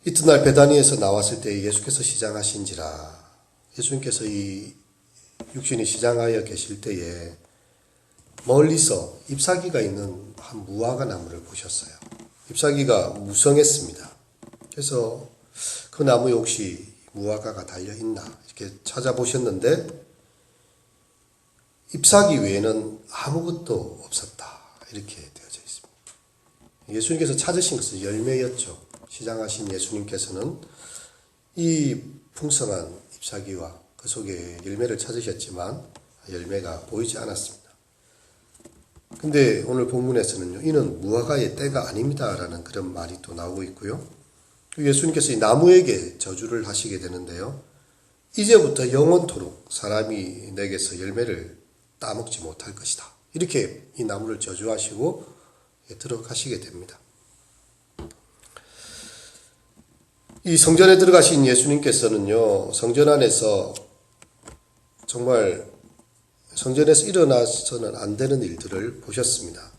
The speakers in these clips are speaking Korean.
이튿날 베다니에서 나왔을 때 예수께서 시장하신지라. 예수님께서 이 육신이 시장하여 계실 때에 멀리서 잎사귀가 있는 한 무화과 나무를 보셨어요. 잎사귀가 무성했습니다. 그래서 그 나무에 혹시 무화과가 달려있나 이렇게 찾아보셨는데 잎사귀 외에는 아무것도 없었다. 이렇게 되어져 있습니다. 예수님께서 찾으신 것은 열매였죠. 시장하신 예수님께서는 이 풍성한 잎사귀와 그 속에 열매를 찾으셨지만 열매가 보이지 않았습니다. 근데 오늘 본문에서는요, 이는 무화과의 때가 아닙니다 라는 그런 말이 또 나오고 있고요. 예수님께서 이 나무에게 저주를 하시게 되는데요, 이제부터 영원토록 사람이 내게서 열매를 따먹지 못할 것이다. 이렇게 이 나무를 저주하시고 들어가시게 됩니다. 이 성전에 들어가신 예수님께서는요, 성전 안에서 정말 성전에서 일어나서는 안 되는 일들을 보셨습니다.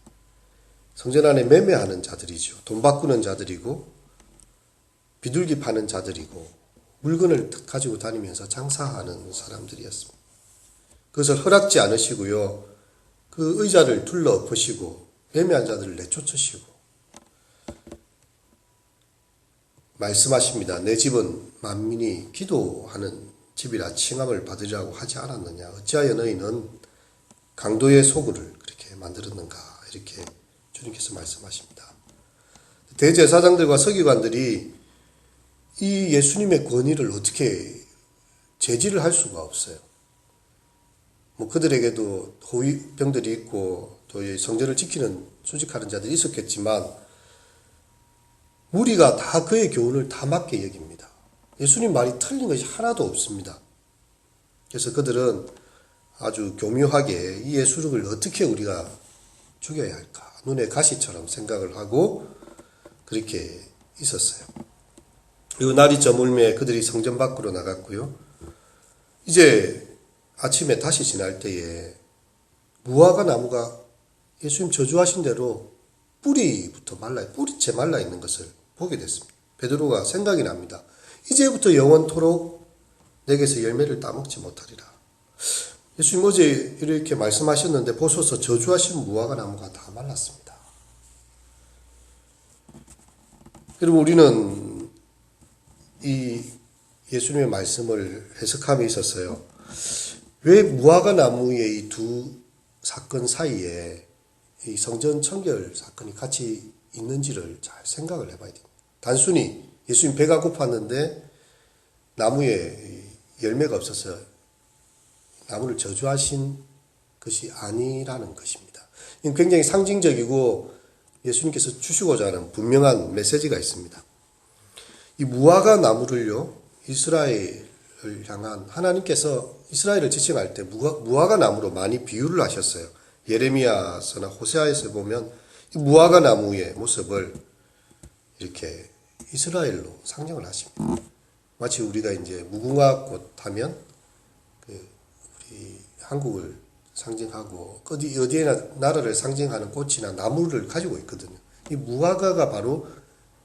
성전 안에 매매하는 자들이죠. 돈 바꾸는 자들이고 비둘기 파는 자들이고 물건을 가지고 다니면서 장사하는 사람들이었습니다. 그것을 허락지 않으시고요, 그 의자를 둘러 엎으시고 매매한 자들을 내쫓으시고 말씀하십니다. 내 집은 만민이 기도하는 집이라 칭함을 받으리라고 하지 않았느냐. 어찌하여 너희는 강도의 소굴을 그렇게 만들었는가. 이렇게 주님께서 말씀하십니다. 대제사장들과 서기관들이 이 예수님의 권위를 어떻게 제지를 할 수가 없어요. 그들에게도 호위병들이 있고 또 성전을 지키는 수직하는 자들이 있었겠지만 무리가 다 그의 교훈을 다 맞게 여깁니다. 예수님 말이 틀린 것이 하나도 없습니다. 그래서 그들은 아주 교묘하게 이 예수를 어떻게 우리가 죽여야 할까, 눈에 가시처럼 생각을 하고 그렇게 있었어요. 그리고 날이 저물매 그들이 성전 밖으로 나갔고요. 이제 아침에 다시 지날 때에 무화과 나무가 예수님 저주하신 대로 뿌리부터 뿌리채 말라 있는 것을 보게 됐습니다. 베드로가 생각이 납니다. 이제부터 영원토록 내게서 열매를 따먹지 못하리라. 예수님 어제 이렇게 말씀하셨는데 보소서 저주하신 무화과 나무가 다 말랐습니다. 여러분, 우리는 이 예수님의 말씀을 해석함에 있었어요. 왜 무화과 나무의 이 두 사건 사이에 이 성전 청결 사건이 같이 있는지를 잘 생각을 해봐야 됩니다. 단순히 예수님 배가 고팠는데 나무에 열매가 없어서 나무를 저주하신 것이 아니라는 것입니다. 이건 굉장히 상징적이고 예수님께서 주시고자 하는 분명한 메시지가 있습니다. 이 무화과 나무를요, 이스라엘을 향한 하나님께서 이스라엘을 지칭할 때 무화과 나무로 많이 비유를 하셨어요. 예레미야서나 호세아에서 보면 이 무화과 나무의 모습을 이렇게 이스라엘로 상징을 하십니다. 마치 우리가 이제 무궁화꽃 하면 우리 한국을 상징하고 어디에나 나라를 상징하는 꽃이나 나무를 가지고 있거든요. 이 무화과가 바로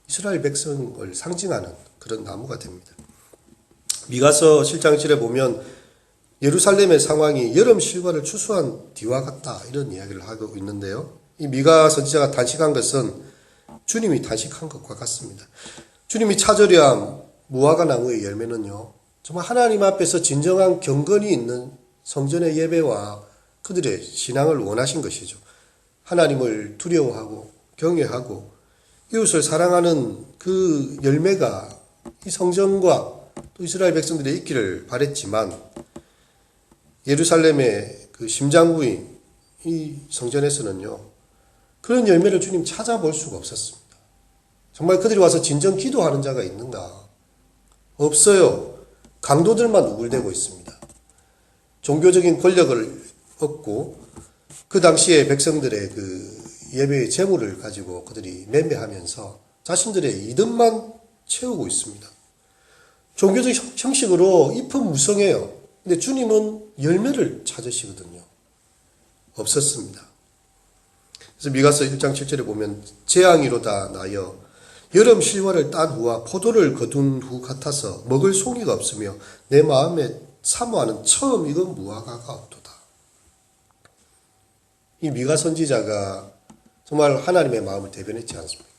이스라엘 백성을 상징하는 그런 나무가 됩니다. 미가서 7장 7에 보면 예루살렘의 상황이 여름 실과를 추수한 뒤와 같다, 이런 이야기를 하고 있는데요. 이 미가 선지자가 단식한 것은 주님이 단식한 것과 같습니다. 주님이 찾으려 무화과 나무의 열매는요, 정말 하나님 앞에서 진정한 경건이 있는 성전의 예배와 그들의 신앙을 원하신 것이죠. 하나님을 두려워하고 경외하고 이웃을 사랑하는 그 열매가 이 성전과 또 이스라엘 백성들의 있기를 바랬지만 예루살렘의 그 심장부인 이 성전에서는요, 그런 열매를 주님 찾아볼 수가 없었습니다. 정말 그들이 와서 진정 기도하는 자가 있는가? 없어요. 강도들만 우글대고 있습니다. 종교적인 권력을 얻고 그 당시에 백성들의 그 예배의 재물을 가지고 그들이 매매하면서 자신들의 이득만 채우고 있습니다. 종교적 형식으로 잎은 무성해요. 근데 주님은 열매를 찾으시거든요. 없었습니다. 그래서 미가서 1장 7절에 보면 재앙이로다 나여 여름 실과를 딴 후와 포도를 거둔 후 같아서 먹을 송이가 없으며 내 마음에 사모하는 처음 익은 무화과가 없도다. 이 미가 선지자가 정말 하나님의 마음을 대변했지 않습니까?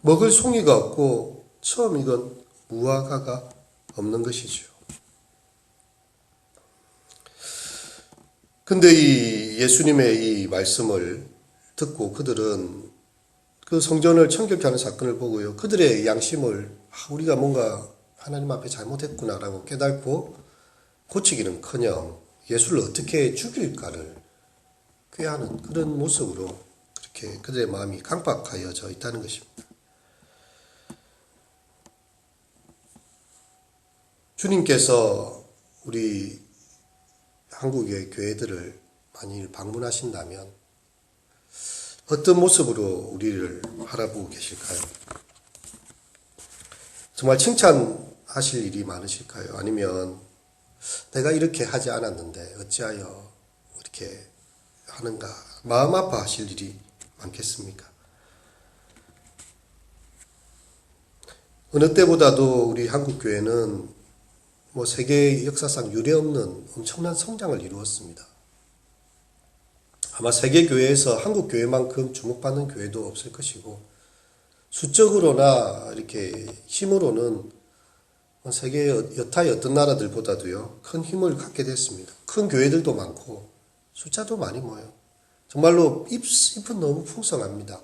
먹을 송이가 없고 처음 익은 무화과가 없는 것이죠. 근데 이 예수님의 이 말씀을 듣고 그들은 그 성전을 청결케 하는 사건을 보고요. 그들의 양심을 우리가 뭔가 하나님 앞에 잘못했구나라고 깨닫고 고치기는커녕 예수를 어떻게 죽일까를 꾀하는 그런 모습으로 그렇게 그들의 마음이 강박하여져 있다는 것입니다. 주님께서 우리 한국의 교회들을 많이 방문하신다면 어떤 모습으로 우리를 바라보고 계실까요? 정말 칭찬하실 일이 많으실까요? 아니면 내가 이렇게 하지 않았는데 어찌하여 이렇게 하는가? 마음 아파하실 일이 많겠습니까? 어느 때보다도 우리 한국교회는 세계 역사상 유례없는 엄청난 성장을 이루었습니다. 아마 세계교회에서 한국교회만큼 주목받는 교회도 없을 것이고, 수적으로나 이렇게 힘으로는 세계 여타의 어떤 나라들보다도요, 큰 힘을 갖게 됐습니다. 큰 교회들도 많고, 숫자도 많이 모여요. 정말로 잎은 너무 풍성합니다.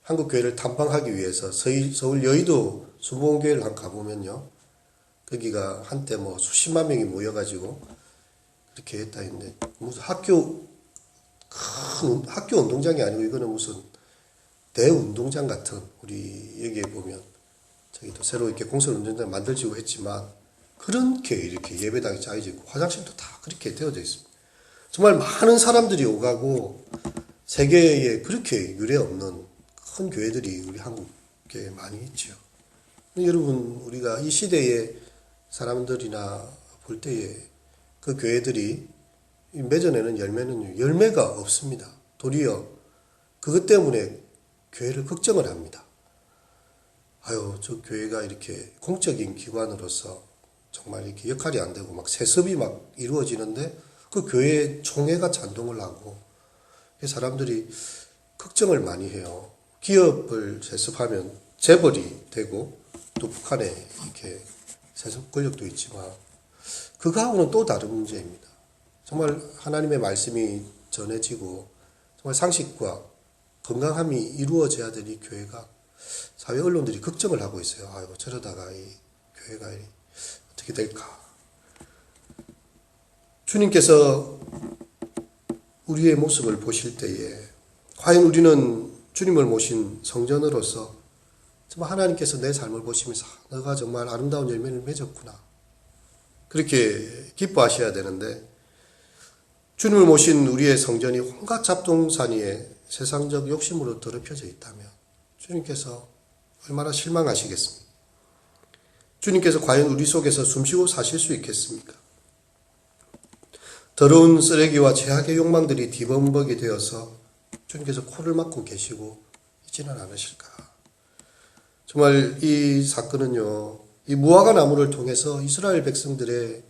한국교회를 탐방하기 위해서 서울 여의도 순복음교회를 한번 가보면요, 거기가 한때 수십만 명이 모여가지고 그렇게 했다 했는데 무슨 학교 운동장이 아니고 이거는 무슨 대운동장 같은, 우리 여기에 보면 저기도 새로 이렇게 공설 운동장 만들지고 했지만 그렇게 이렇게 예배당이 짜여져 있고 화장실도 다 그렇게 되어져 있습니다. 정말 많은 사람들이 오가고 세계에 그렇게 유례없는 큰 교회들이 우리 한국에 많이 있죠. 여러분, 우리가 이 시대에 사람들이나 볼 때에 그 교회들이 맺어내는 열매는 열매가 없습니다. 도리어 그것 때문에 교회를 걱정을 합니다. 저 교회가 이렇게 공적인 기관으로서 정말 이렇게 역할이 안 되고 막 세습이 막 이루어지는데 그 교회에 총회가 찬동을 하고 사람들이 걱정을 많이 해요. 기업을 세습하면 재벌이 되고 또 북한에 이렇게 세속 권력도 있지만 그거하고는 또 다른 문제입니다. 정말 하나님의 말씀이 전해지고 정말 상식과 건강함이 이루어져야 될 이 교회가 사회 언론들이 걱정을 하고 있어요. 저러다가 이 교회가 어떻게 될까? 주님께서 우리의 모습을 보실 때에 과연 우리는 주님을 모신 성전으로서 정말 하나님께서 내 삶을 보시면서 너가 정말 아름다운 열매를 맺었구나, 그렇게 기뻐하셔야 되는데, 주님을 모신 우리의 성전이 온갖 잡동사니에 세상적 욕심으로 더럽혀져 있다면 주님께서 얼마나 실망하시겠습니까? 주님께서 과연 우리 속에서 숨쉬고 사실 수 있겠습니까? 더러운 쓰레기와 죄악의 욕망들이 뒤범벅이 되어서 주님께서 코를 막고 계시고 있지는 않으실까? 정말 이 사건은요, 이 무화과 나무를 통해서 이스라엘 백성들의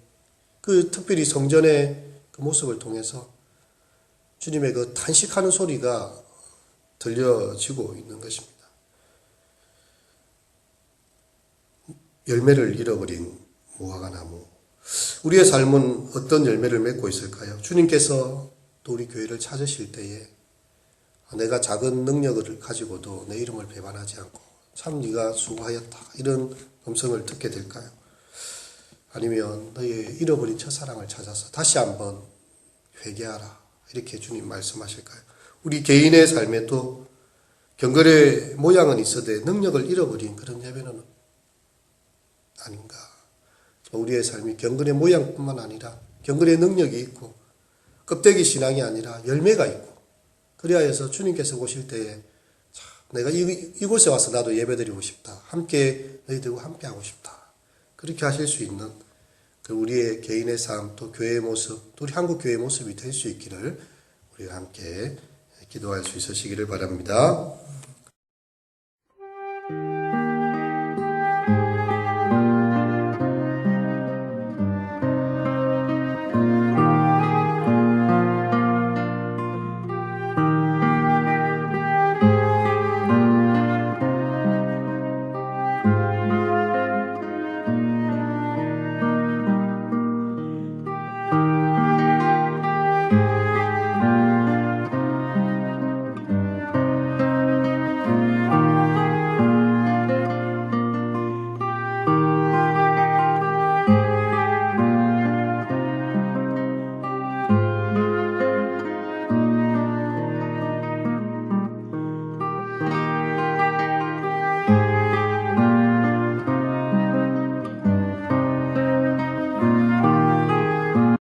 그 특별히 성전의 그 모습을 통해서 주님의 그 탄식하는 소리가 들려지고 있는 것입니다. 열매를 잃어버린 무화과 나무. 우리의 삶은 어떤 열매를 맺고 있을까요? 주님께서 또 우리 교회를 찾으실 때에 내가 작은 능력을 가지고도 내 이름을 배반하지 않고 참 네가 수고하였다, 이런 음성을 듣게 될까요? 아니면 너의 잃어버린 첫사랑을 찾아서 다시 한번 회개하라, 이렇게 주님 말씀하실까요? 우리 개인의 삶에도 경건의 모양은 있어도 능력을 잃어버린 그런 예배는 아닌가? 우리의 삶이 경건의 모양뿐만 아니라 경건의 능력이 있고 껍데기 신앙이 아니라 열매가 있고, 그리하여서 주님께서 오실 때에 내가 이곳에 와서 나도 예배드리고 싶다, 함께 너희들과 함께 하고 싶다, 그렇게 하실 수 있는 그 우리의 개인의 삶, 또 교회의 모습, 또 우리 한국 교회의 모습이 될 수 있기를 우리가 함께 기도할 수 있으시기를 바랍니다.